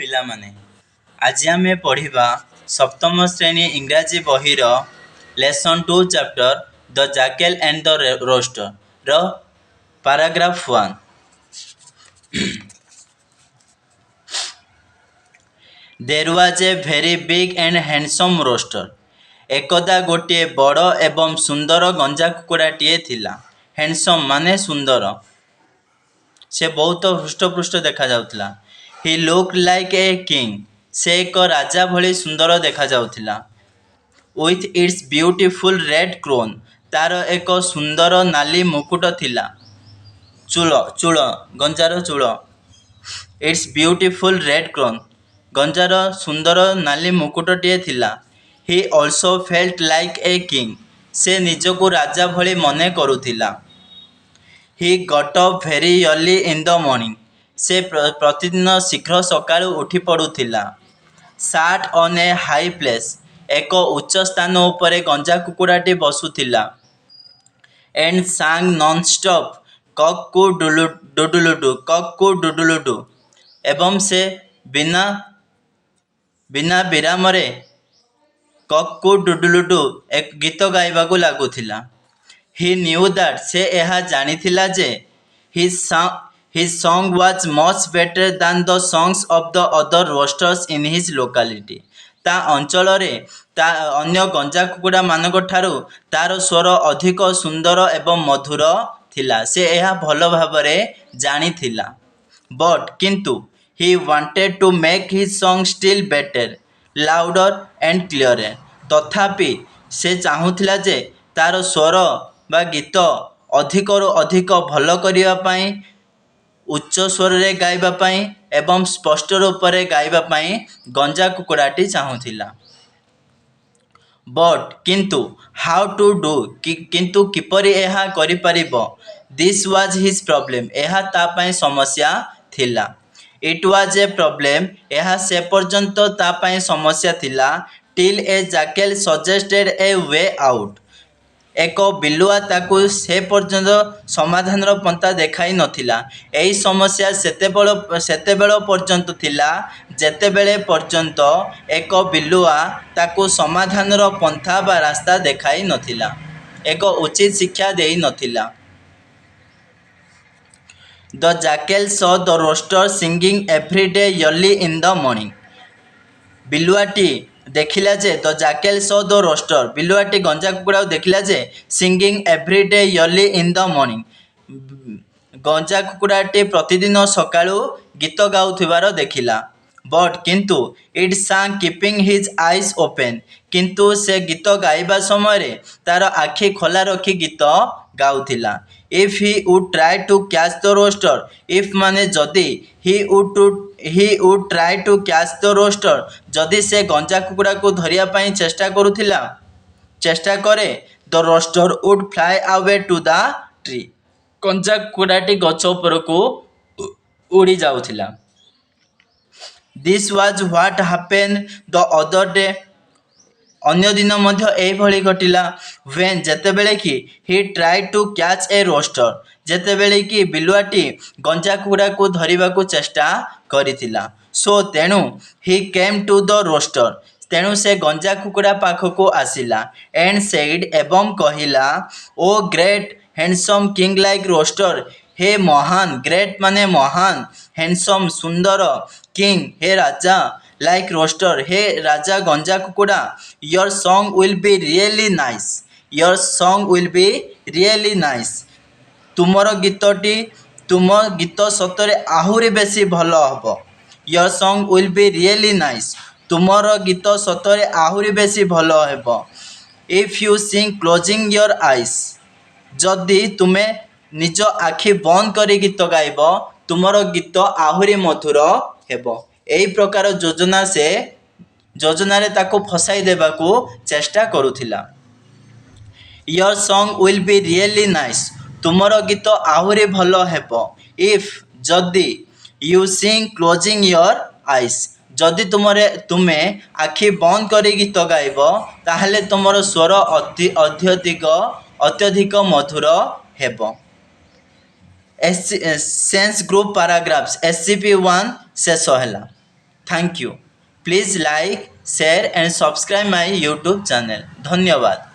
ପିଲାମାନେ, ଆଜି ଆମେ ପଢ଼ିବା ସପ୍ତମ ଶ୍ରେଣୀ ଇଂରାଜୀ ବହିର lesson 2 chapter the jackal and the roster paragraph 1। There was a very big and handsome rooster. एकदा गोटे बड़ एवं सुंदर गंजा कुकुड़ाटीए थिला। हैंडसम माने सुंदर, से बहुत हृष्टपुष्ट देखा जाउथिला। He looked like a king. से एक राजा भली सुंदर देखा जाउथिला। With its beautiful red crown. तार एक सुंदर नाली मुकुट थिला। चूल गंजार चूल। Its beautiful red crown. गंजार सुंदर नाली मुकुटटिए थिला। He also felt like a king. से निजको राजा भली मने करुथिला। He got up very early in the morning. से प्रतिदिन शीघ्र सकाळु उठी पडुथिला। Sat on a high place. एक उच्च स्थान उपरे गंजा कुकुड़ाटी बसुथिला। And sang non-stop कक्कू-डुडुलुडु कक्कू-डुडुलुडु। एवं से बिना विरामरे कक्कू-डुडुलुडु एक गीत गाइबाकू लागुथिला। He knew that से यह जानिथिला जे his song was much better than the songs of the other roosters in his locality. ता अंचल रे ता अन्य गंजा कुकुड़ा मानक ठारू तार स्वर अधिक सुंदर एवं मधुर थिला। से यह भल भावरे जानिथिला। But किंतु he wanted to make his song still better, louder and clearer. तथापि से चाहुथिला जे तार स्वर बा गीत अधिकरु अधिक भल करिया पई, उच्च स्वर रे गाइबा पई एवं स्पष्ट रूप रे गाइबा पई गंजा कुकुड़ाटी चाहुथिला। बट किंतु हाउ टू डू किंतु किपरि एहा करि परिबो। This was his problem. एहा ता पई समस्या थिला। It was a problem. एहा से पर्यंत ता पई समस्या थिला। Till a jackal suggested a way out. एक बिलुआ ताकू से पर्यंत समाधान पंथा देखाई नथिला। एही समस्या सेतेबेल पर्यंत थिला जेतेबेले पर्यंत एक बिलुआ ताकू समाधान पंथा बा रास्ता देखाई नथिला, एक उचित शिक्षा देई नथिला। The jackal saw the rooster singing every day early in the morning. बिलुआटी देखिला जे the jackal saw the rooster. बिलुआटी गंजा कुकुड़ा देखिला जे singing every day early in the morning. गंजा कुकुड़ाटी प्रतिदिन सकाळु गीत गाउथिबार देखिला। बट किंतु इट सांग कीपिंग हिज आईज ओपन। किंतु से गीत गाइबा समय तार आखि खोला रखी गीत गाउथिला। If he would try to catch the rooster. If माने जदि he would try to catch the rooster. जदि से गंजा कुकुड़ा को धरिया पई चेष्टा करे the rooster would fly away to the tree. गंजा कुकुड़ाटी गछ उपरकू उड़ी जाउथिला। This was what happened the other day. अन्य दिन मध्य एही भली घटिला। व्हेन जेतेबेले कि he try to catch a rooster. जेतेबेले कि बिलुआटी गंजा कुकुड़ा को धरिबा को चेष्टा करिथिला। सो तेणु ही केम टू द रोस्टर। तेणु से गंजा कुकुड़ा पाखको आसिला। एंड सेड एवं कहिला, O great handsome king like rooster. हे महान, ग्रेट माने महान, हैंडसम सुंदर, किंग हे राजा, लाइक रोस्टर हे राजा गंजा कुकुड़ा। Your song will be really nice. Your song will be really nice. तुमर गीत सतरे आहुरी बेसी भल हबो। Your song will be really nice. तुमर गीत सतरे आहुरी बेसी भल हेबो। If you sing closing your eyes. जदि तुमे निज आखि बंद करी गीत गाइब तुमर गीत आहुरी मधुर हेबो। एही प्रकार योजना रे ताको फसाई देबाकू चेष्टा करुथिला। Your song will be really nice. तुमर गीत आहुरी भल हेबो। इफ जदि you sing closing your eyes. जदि तुमे आखि बंद करी गीत गाइब ताहले तुमर स्वर अत्यधिक मधुर हेबो। सेंस ग्रुप पैराग्राफ्स SCP-1 शेष होला। Thank you. Please like share and subscribe my YouTube channel. धन्यवाद।